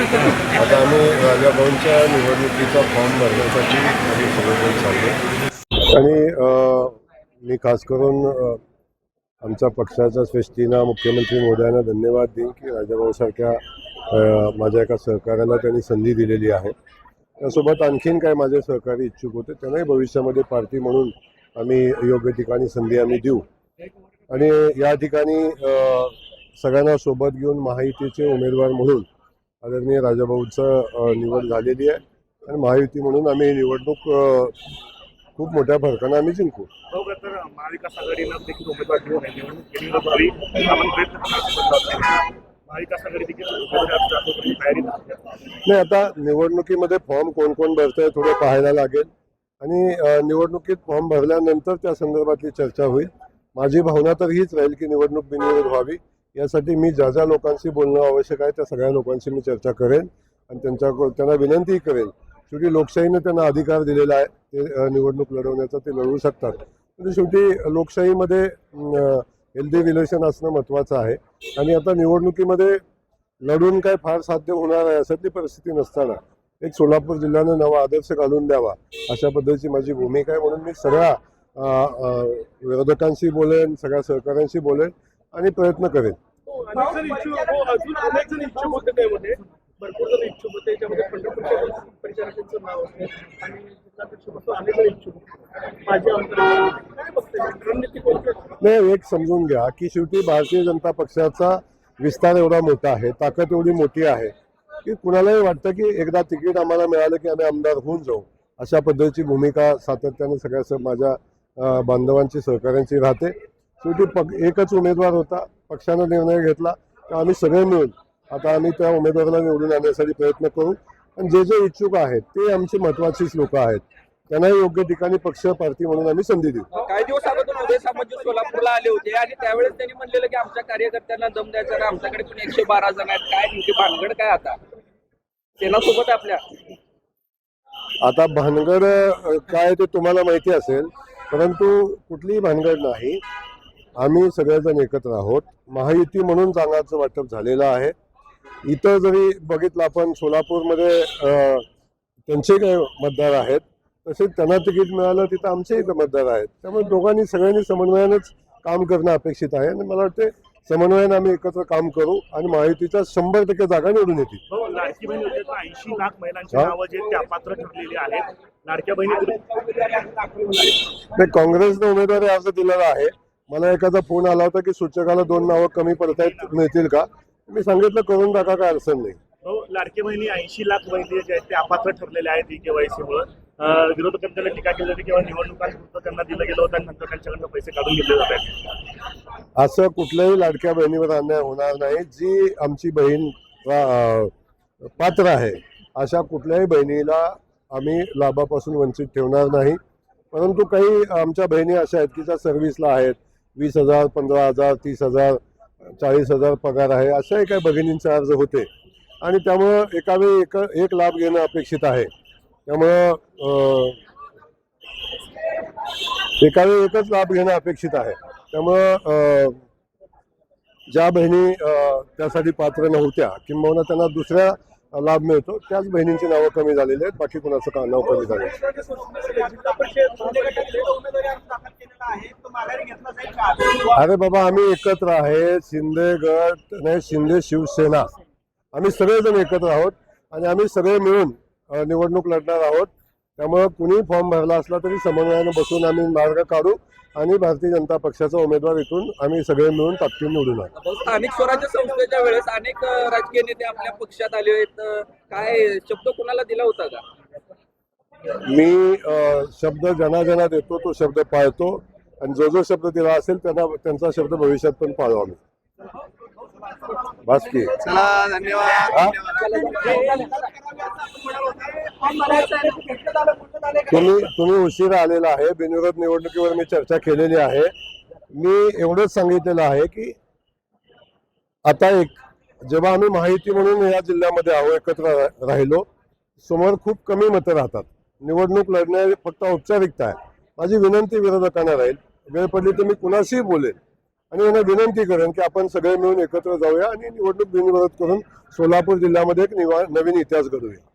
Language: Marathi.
आता आम्ही राजाभाऊंच्या निवडणुकीचा फॉर्म भरण्यासाठी आम्ही सगळेजण चाललो आणि मी खास करून आमच्या पक्षाच्या श्रेष्ठींना मुख्यमंत्री महोदयांना धन्यवाद देईन की राजाभाऊसारख्या माझ्या एका सहकार्याला त्यांनी संधी दिलेली आहे। त्यासोबत आणखीन काय माझे सहकारी इच्छुक होते त्यांनाही भविष्यामध्ये पार्टी म्हणून आम्ही योग्य ठिकाणी संधी आम्ही देऊ आणि या ठिकाणी सगळ्यांना सोबत घेऊन महायुतीचे उमेदवार म्हणून आदरणीय राजाभाऊंचं निवड झालेली आहे आणि महायुती म्हणून आम्ही ही निवडणूक खूप मोठ्या फरकाने आम्ही जिंकू। महाविकास आघाडीनं देखील उमेदवार घेऊन निवडणूक केली व्हावी आपण प्रयत्न महाविकास आघाडी देखील तयारी नाही। आता निवडणुकीमध्ये फॉर्म कोण कोण भरतंय थोडं पाहायला लागेल आणि निवडणुकीत फॉर्म भरल्यानंतर त्या संदर्भातली चर्चा होईल। माझी भावना तर हीच राहील की निवडणूक बिनविरोध व्हावी यासाठी मी ज्या ज्या लोकांशी बोलणं आवश्यक आहे त्या सगळ्या लोकांशी मी चर्चा करेन आणि त्यांना विनंती करेन। शेवटी लोकशाहीने त्यांना अधिकार दिलेला आहे ते निवडणूक लढवण्याचा, ते लढवू शकतात। म्हणजे शेवटी लोकशाहीमध्ये हेल्दी रिलेशन असणं महत्त्वाचं आहे आणि आता निवडणुकीमध्ये लढून काय फार साध्य होणार आहे अशातली परिस्थिती नसताना एक सोलापूर जिल्ह्यानं नवा आदर्श घालून द्यावा अशा पद्धतीची माझी भूमिका आहे। म्हणून मी सगळ्या विरोधकांशी बोलेन, सगळ्या सहकाऱ्यांशी बोलेन आणि प्रयत्न करेन। नाही, एक समजून घ्या की शेवटी भारतीय जनता पक्षाचा विस्तार एवढा मोठा आहे, ताकद एवढी मोठी आहे की कुणालाही वाटतं की एकदा तिकीट आम्हाला मिळालं की आम्ही आमदार होऊन जाऊ अशा पद्धतीची भूमिका सातत्याने सगळ्या माझ्या बांधवांची सहकाऱ्यांची राहते। शेवटी एकच उमेदवार होता, पक्षानं निर्णय घेतला तर आम्ही सगळे मिळून आता आम्ही त्या उमेदवाराला निवडून आणण्यासाठी प्रयत्न करू आणि जे जे इच्छुक आहेत ते आमची महत्त्वाचीच लोक आहेत, त्यांनाही योग्य ठिकाणी पक्ष पार्टी म्हणून आम्ही संधी देऊ। काही दिवस अगोदर उदय सामंत सोलापूरला आले होते आणि त्यावेळेस त्यांनी म्हणलेलं की आमच्या कार्यकर्त्यांना दम द्यायचा ना, आमच्याकडे पण 112 जण आहेत, काय नेमकी भानगड काय आता सेनासोबत आपल्या? आता भानगड काय ते तुम्हाला माहिती असेल, परंतु कुठलीही भानगड नाही। आम्ही सगळेजण एकत्र आहोत, महायुती म्हणून जागांचं वाटप झालेलं आहे। इथं जरी बघितलं आपण सोलापूरमध्ये त्यांचे काही मतदार आहेत तसेच त्यांना तिकीट मिळालं तिथं आमचे इथं मतदार आहेत, त्यामुळे सगळ्यांनी समन्वयानेच काम करणं अपेक्षित आहे आणि मला वाटते समन्वयाने आम्ही एकत्र काम करू आणि महायुतीच्या 100% जागा निवडून येतील। लाडकी बहीण योजनेत 80 लाख महिलांची नावं जे ते अपात्र ठरलेली आहेत, लाडक्या बहिणी काँग्रेसने उमेदवारी अर्ज दिलेला आहे। मला एखादा फोन आला होता की सूचकाला 2 नावं कमी पडतायत, मिळतील का? मी सांगितलं करून टाका, काय अडचण नाही। लाडकी बहिणी 80 लाख महिला जे आहेत ते अपात्र ठरलेले आहेत केवायसी मुळे। विरोधकांनी टीका केली होती किंवा निवडणुकांपुरतं त्यांना दिलं गेलं होतं आणि नंतर त्यांच्याकडनं पैसे काढून घेतले जात आहेत। असं कुठल्याही लाडक्या बहिणीवर अन्याय होणार नाही। जी आमची बहीण पात्र आहे अशा कुठल्याही बहिणीला आम्ही लाभापासून वंचित ठेवणार नाही। परंतु काही आमच्या बहिणी अशा आहेत की ज्या सर्व्हिसला आहेत, 20,000, 15,000, 30,000, 40,000 पगार आहे, अशाही काही भगिनींचे अर्ज होते आणि त्यामुळं एकावेळी एक लाभ घेणं अपेक्षित आहे। त्यामुळं एकावेळी एकच लाभ घेणं अपेक्षित आहे। त्यामुळं ज्या बहिणी त्यासाठी पात्र नव्हत्या किंबहुना त्यांना दुसऱ्या लाभ मिळतो त्याच बहिणींची नावं कमी झालेली आहेत, बाकी कुणाचं नाव कमी झालं। अरे बाबा, आम्ही एकत्र आहे, शिंदे गट नाही, शिंदे शिवसेना, आम्ही सगळेजण एकत्र आहोत आणि आम्ही सगळे मिळून निवडणूक लढणार आहोत। त्यामुळे कुणी फॉर्म भरला असला तरी समन्वयाने बसून आम्ही मार्ग काढू आणि भारतीय जनता पक्षाचा उमेदवार इथून आम्ही सगळे मिळून ताकदीने निवडून आणू। स्थानिक स्वराज्य संस्थेच्या वेळेस अनेक राजकीय नेते आपल्या पक्षात आले आहेत, काय शब्द कुणाला दिला होता का? मी शब्द ज्यांना देतो तो शब्द पाळतो आणि जो शब्द दिला असेल त्यांचा शब्द भविष्यात पण पाळू आम्ही। बस की, चला, धन्यवाद। तुम्ही उशिरा आलेला आहे। बिनविरोध निवडणुकीवर मी चर्चा केलेली आहे। मी एवढंच सांगितलेलं आहे की आता जेव्हा आम्ही माहिती म्हणून या जिल्ह्यामध्ये आहो, एकत्र राहिलो, समोर खूप कमी मतं राहतात। निवडणूक लढणे फक्त औपचारिकता आहे। माझी विनंती विरोधकांना राहील, वेळ पडली तर मी कुणाशीही बोलेन आणि यांना विनंती करेन की आपण सगळे मिळून एकत्र जाऊया आणि निवडणूक बिनविरोध करून सोलापूर जिल्ह्यामध्ये एक नवीन इतिहास घडूया.